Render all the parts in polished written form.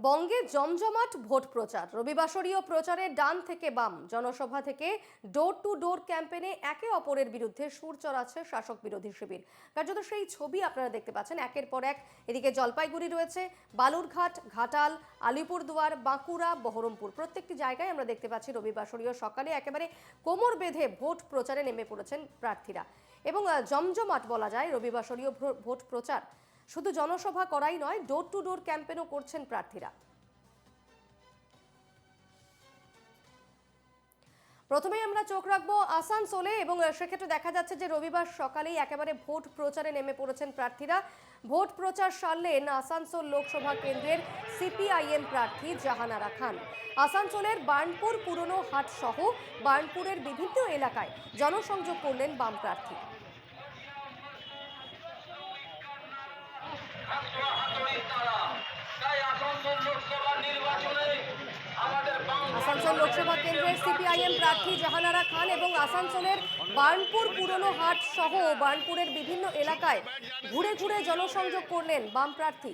বঙ্গে জমজমাট ভোট প্রচার। রবিবাসরীয় প্রচারে ডান থেকে বাম, জনসভা থেকে ডোর টু ডোর ক্যাম্পেইনে একে অপরের বিরুদ্ধে সুর চড়াচ্ছে শাসক বিরোধী শিবির। কার্যত সেই ছবি আপনারা দেখতে পাচ্ছেন একের পর এক। এদিকে জলপাইগুড়ি রয়েছে, বালুরঘাট, ঘাটাল, আলিপুরদুয়ার, বাঁকুড়া, বহরমপুর, প্রত্যেকটি জায়গায় আমরা দেখতে পাচ্ছি রবিবাসরীয় সকালে একেবারে কোমর বেঁধে ভোট প্রচারে নেমে পড়েছেন প্রার্থীরা। এবং জমজমাট বলা যায় রবিবাসরীয় ভোট প্রচার। শুধু জনসভা করাই নয়, ডোর টু ডোর ক্যাম্পেইনও করছেন প্রার্থীরা। প্রথমেই আমরা চোখ রাখবো আসানসোলে, এবং সেক্ষেত্রে দেখা যাচ্ছে যে রবিবার সকালেই একেবারে ভোট প্রচারে নেমে পড়েছেন প্রার্থীরা। ভোট প্রচার সারলেন আসানসোল লোকসভা কেন্দ্রের সিপিআইএম প্রার্থী জাহানারা খান। আসানসোলের বার্নপুর পুরনো হাট সহ বার্নপুরের বিভিন্ন এলাকায় জনসংযোগ করলেন বাম প্রার্থী। আসানসোল লোকসভা কেন্দ্রের সিপিআইএম প্রার্থী জাহানারা খান এবং আসানসোলের বার্নপুর পুরনো হাট সহ বার্নপুরের বিভিন্ন এলাকায় ঘুরে ঘুরে জনসংযোগ করলেন বাম প্রার্থী।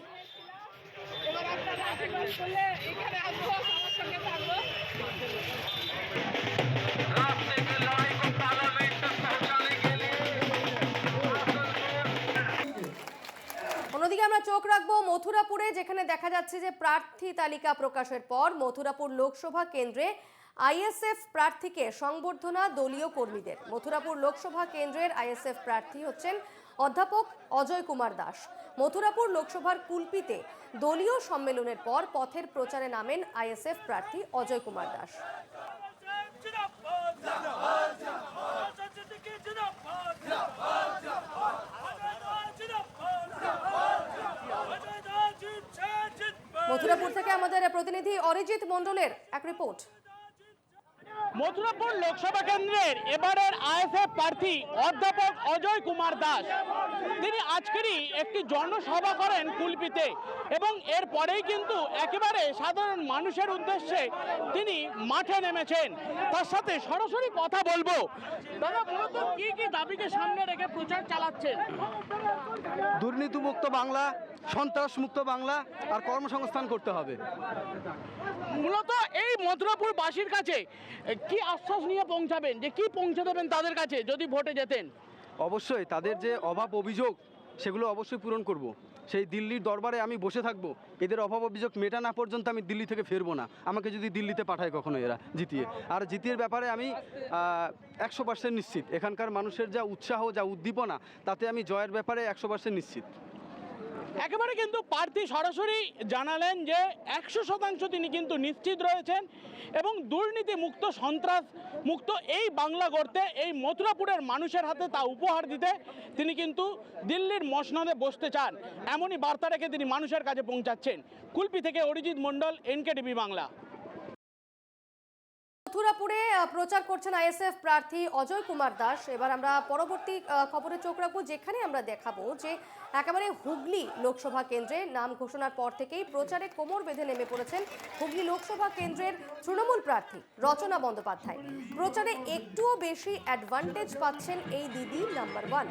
অন্যদিকে আমরা চোখ রাখবো মথুরাপুরে, যেখানে দেখা যাচ্ছে যে প্রার্থী তালিকা প্রকাশের পর মথুরাপুর লোকসভা কেন্দ্রে আইএসএফ প্রার্থীকে সংবর্ধনা দলীয় কর্মীদের। মথুরাপুর লোকসভা কেন্দ্রের আইএসএফ প্রার্থী হচ্ছেন অধ্যাপক অজয় কুমার দাস। মথুরাপুর লোকসভার কুলপিতে দলীয় সম্মেলনের পর পথের প্রচারে নামেন আইএসএফ প্রার্থী অজয় কুমার দাস। মথুরাপুর থেকে আমাদের প্রতিনিধি অরিজিৎ মণ্ডলের এক রিপোর্ট। মথুরাপুর লোকসভা কেন্দ্রের এবারের আইএসএফ প্রার্থী অধ্যাপক অজয় কুমার দাস, তিনি আজকেরই একটি জনসভা করেন কুলপিতে, এবং এরপরেই কিন্তু একেবারে সাধারণ মানুষের উদ্দেশ্যে তিনি মাঠে নেমেছেন। তার সাথে সরাসরি কথা বলবো। দাদা, মূলত কি কি দাবিকে সামনে রেখে প্রচার চালাচ্ছেন? দুর্নীতিমুক্ত বাংলা, সন্ত্রাসমুক্ত বাংলা আর কর্মসংস্থান করতে হবে। মূলত এই মথুরাপুরবাসীর কাছে কি আশ্বাস নিয়ে পৌঁছাবেন, যে কি পৌঁছে দেবেন তাদের কাছে যদি ভোটে যেতেন? অবশ্যই তাদের যে অভাব অভিযোগ সেগুলো অবশ্যই পূরণ করব। সেই দিল্লির দরবারে আমি বসে থাকবো, এদের অভাব অভিযোগ মেটা না পর্যন্ত আমি দিল্লি থেকে ফিরবো না, আমাকে যদি দিল্লিতে পাঠায় কখনো এরা জিতিয়ে। আর জিতিয়ের ব্যাপারে আমি 100% নিশ্চিত। এখানকার মানুষের যা উৎসাহ, যা উদ্দীপনা, তাতে আমি জয়ের ব্যাপারে 100% নিশ্চিত। একেবারে কিন্তু প্রার্থী সরাসরি জানালেন যে 100% তিনি কিন্তু নিশ্চিত রয়েছেন, এবং দুর্নীতি মুক্ত, সন্ত্রাস মুক্ত এই বাংলা গড়তে, এই মথুরাপুরের মানুষের হাতে তা উপহার দিতে তিনি কিন্তু দিল্লির মসনদে বসতে চান। এমনই বার্তা রেখে তিনি মানুষের কাছে পৌঁছাচ্ছেন। কুলপি থেকে অরিজিৎ মণ্ডল, এনকেটিভি বাংলা। মথুরাপুরে প্রচার করছেন আইএসএফ প্রার্থী অজয় কুমার দাস। এবার আমরা পরবর্তী খবরে চোখ রাখবো, যেখানে আমরা দেখাবো যে একেবারে হুগলি লোকসভা কেন্দ্রে নাম ঘোষণার পর থেকেই প্রচারে কোমর বেঁধে নেমে পড়েছেন হুগলি লোকসভা কেন্দ্রের তৃণমূল প্রার্থী রচনা বন্দ্যোপাধ্যায়। প্রচারে একটুও বেশি অ্যাডভান্টেজ পাচ্ছেন এই দিদি নাম্বার 1।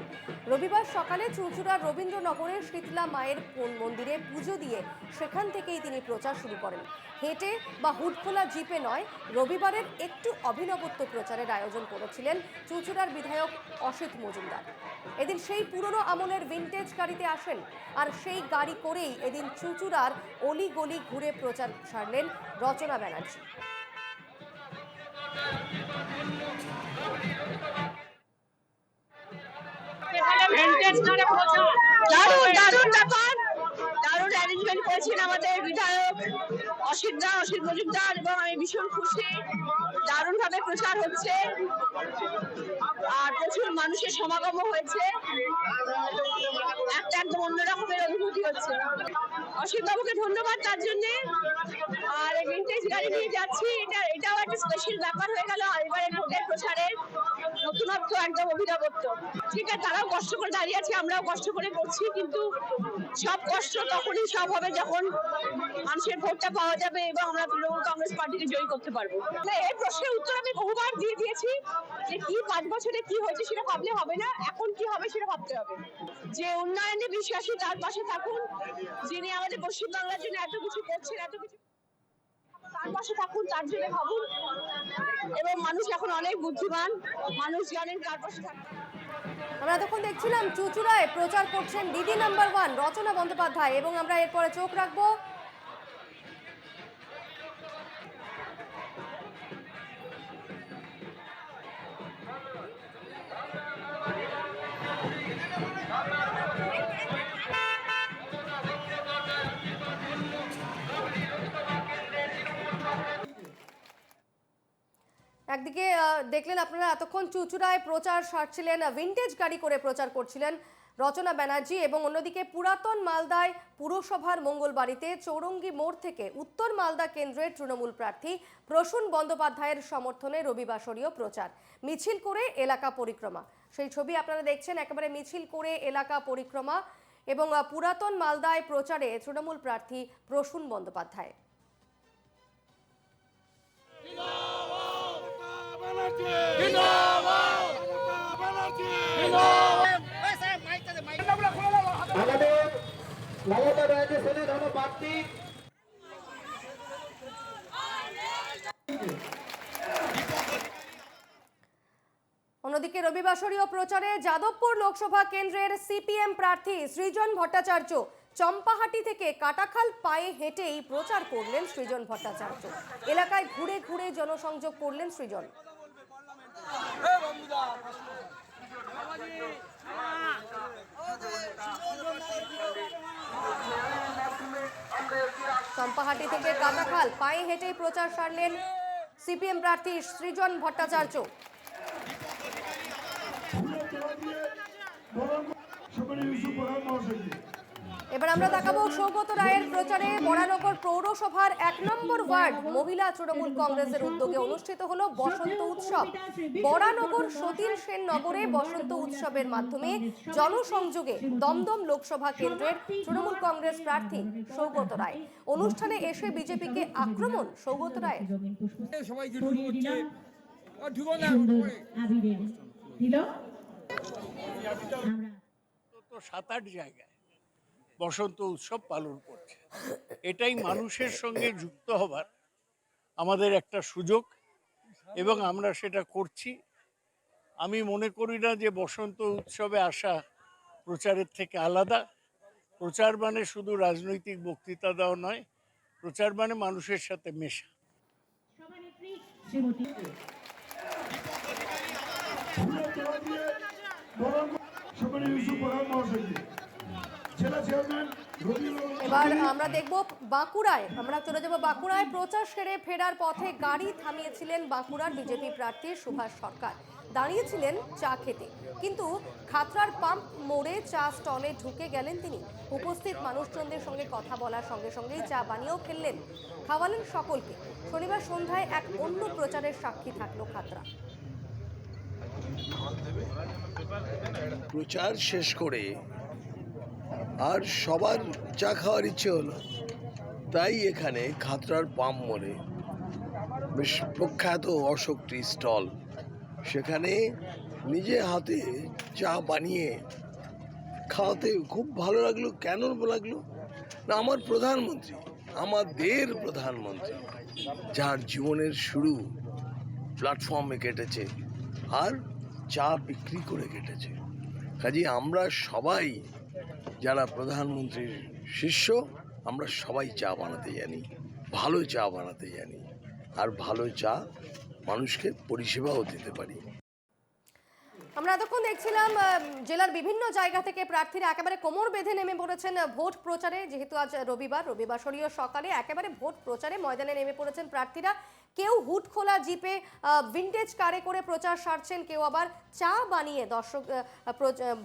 রবিবার সকালে চুঁচুড়ার রবীন্দ্রনগরের শীতলা মায়ের মন্দিরে পুজো দিয়ে সেখান থেকেই তিনি প্রচার শুরু করেন। হেঁটে বা হুডখোলা জিপে নয়, রবিবারের একটু অভিনবত্ব প্রচারের আয়োজন করেছিলেন চুঁচুড়ার বিধায়ক অসিত মজুমদার। এদিন সেই পুরনো আমলের ভিনটেজ গাড়িতে আসেন, আর সেই গাড়ি করেই এদিন চুঁচুড়ার অলি গলি ঘুরে প্রচার সারলেন রচনা ব্যানার্জি। দারুণ অ্যারেঞ্জমেন্ট করেছেন আমাদের বিধায়ক অসিত মজুমদার, এবং আমি ভীষণ খুশি। দারুণ ভাবে প্রচার হচ্ছে আর প্রচুর মানুষের সমাগম হয়েছে, একটা একদম অন্যরকমের অনুভূতি হচ্ছে। অসিত বাবুকে ধন্যবাদ তার জন্য। আর ভিনটেজ গাড়ি প্রচারে নিয়ে যাচ্ছি, এটাও একটা স্পেশাল ব্যাপার হয়ে গেল এবারে ভোটের প্রচারের নতুনত্ব, একদম অভিনবত্ব। ঠিক আছে, তারাও কষ্ট করে দাঁড়িয়ে আছে, আমরাও কষ্ট করে করছি, কিন্তু সব কষ্ট তখনই সব হবে যখন মানুষের ভোটটা পাওয়া যাবে এবং আমরা তৃণমূল কংগ্রেস পার্টিকে জয়ী করতে পারবো। না, এই প্রশ্নের উত্তর আমি বহুবার দিয়ে দিয়েছি যে কি 5 বছরে কি হয়েছে সেটা ভাবলে হবে না, এখন কি হবে সেটা ভাবতে হবে। যে উন্নয়নে বিশ্বাসী তার পাশে থাকুন, যিনি আমাদের পশ্চিমবাংলার জন্য এত কিছু করছেন, এত কিছু তার পাশে থাকুন, তার জন্য ভাবুন। এবং মানুষ এখন অনেক বুদ্ধিমান, মানুষ জানেন কার পাশে থাকুন। আমরা এতক্ষণ দেখছিলাম চুঁচুড়ায় প্রচার করছেন দিদি নাম্বার 1 রচনা বন্দ্যোপাধ্যায় এবং আমরা এরপরে চোখ রাখবো একদিকে দেখলেন আপনারা এতক্ষণ চুঁচুড়ায় প্রচার সারছিলেন, ভিন্টেজ গাড়ি করে প্রচার করছিলেন রচনা ব্যানার্জি এবং অন্যদিকে পুরাতন মালদায় পুরসভার মঙ্গলবাড়িতে চৌরঙ্গি মোড় থেকে উত্তর মালদা কেন্দ্রের তৃণমূল প্রার্থী প্রসূন বন্দ্যোপাধ্যায়ের সমর্থনে রবিবাসরীয় প্রচার মিছিল করে এলাকা পরিক্রমা। সেই ছবি আপনারা দেখছেন, একেবারে মিছিল করে এলাকা পরিক্রমা এবং পুরাতন মালদায় প্রচারে তৃণমূল প্রার্থী প্রসূন বন্দ্যোপাধ্যায়। আমাদের মমতা ব্যানার্জি সেনে ধন্যবাদী অন্যদিকে রবিবাসরীয় প্রচারে যাদবপুর লোকসভা কেন্দ্রের সিপিএম প্রার্থী সৃজন ভট্টাচার্য চম্পাহাটি থেকে কাটাখাল পায়ে হেঁটেই প্রচার করলেন সৃজন ভট্টাচার্য। এলাকায় ঘুরে ঘুরে জনসংযোগ করলেন সৃজন। চম্পাহাটি থেকে কাটাখাল পায়ে হেঁটেই প্রচার সারলেন সিপিএম প্রার্থী সৃজন ভট্টাচার্য। এবার আমরা দেখাবো সৌগত রায়ের প্রচারে বরানগর পৌরসভার 1 নম্বর ওয়ার্ড মহিলা তৃণমূল কংগ্রেসের উদ্যোগে অনুষ্ঠিত হলো বসন্ত উৎসব। বরানগর সতীন সেন নগরে বসন্ত উৎসবের মাধ্যমে জনসংযোগে দমদম লোকসভা কেন্দ্রের তৃণমূল কংগ্রেস প্রার্থী সৌগত রায়। অনুষ্ঠানে এসে বিজেপিকে আক্রমণ সৌগত রায়ের। তো 7-8 জায়গায় বসন্ত উৎসব পালন করছে। এটাই মানুষের সঙ্গে যুক্ত হবার আমাদের একটা সুযোগ এবং আমরা সেটা করছি। আমি মনে করি না যে বসন্ত উৎসবে আসা প্রচারের থেকে আলাদা। প্রচার মানে শুধু রাজনৈতিক বক্তৃতা দেওয়া নয়, প্রচার মানে মানুষের সাথে মেশা। এবার আমরা দেখব বাঁকুড়ায়, আমরা চলে যাব বাঁকুড়ায়। প্রচার সেরে ফেরার পথে গাড়ি থামিয়েছিলেন বাঁকুড়ার বিজেপি প্রার্থী সুভাষ সরকার। দাঁড়িয়েছিলেন চা খেতে, কিন্তু খাতড়ার পাম্প মোড়ে চা স্টলে ঢুকে গেলেন তিনি। উপস্থিত মানুষজনদের সঙ্গে কথা বলার সঙ্গে সঙ্গেই চা বানিয়েও ফেললেন, খাওয়ালেন সকলকে। শনিবার সন্ধ্যায় এক অন্য প্রচারের সাক্ষী থাকলো খাতড়া। প্রচার শেষ করে আর সবার চা খাওয়ার ইচ্ছে হলো, তাই এখানে খাতড়ার পাম্প মোড়ে বেশ প্রখ্যাত অশোক টি স্টল, সেখানে নিজে হাতে চা বানিয়ে খাওয়াতে খুব ভালো লাগলো। কেন লাগলো না, আমার প্রধানমন্ত্রী, আমাদের প্রধানমন্ত্রী, যার জীবনের শুরু প্ল্যাটফর্মে কেটেছে আর চা বিক্রি করে কেটেছে। কাজে আমরা সবাই যারা প্রধানমন্ত্রীর শিষ্য, আমরা সবাই চা বানাতে জানি, ভালো চা বানাতে জানি, আর ভালো চা মানুষকে পরিষেবাও দিতে পারি। আমরা এতক্ষণ দেখছিলাম জেলার বিভিন্ন জায়গা থেকে প্রার্থীরা একেবারে কোমর বেঁধে নেমে পড়েছেন ভোট প্রচারে। যেহেতু আজ রবিবাসরীয় সকালে একেবারে ভোট প্রচারে ময়দানে নেমে পড়েছেন প্রার্থীরা। কেউ হুড খোলা জিপে ভিনটেজ কারে করে প্রচার সারছেন, কেউ আবার চা বানিয়ে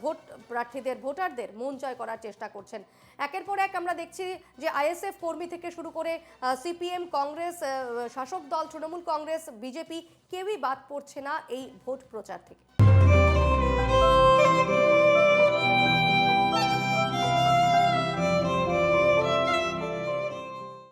ভোট প্রার্থীদের ভোটারদের মন জয় করার চেষ্টা করছেন। একের পর এক আমরা দেখছি যে আইএসএফ কর্মী থেকে শুরু করে সিপিএম, কংগ্রেস, শাসক দল তৃণমূল কংগ্রেস, বিজেপি কেউই বাদ পড়ছে না এই ভোট প্রচার থেকে।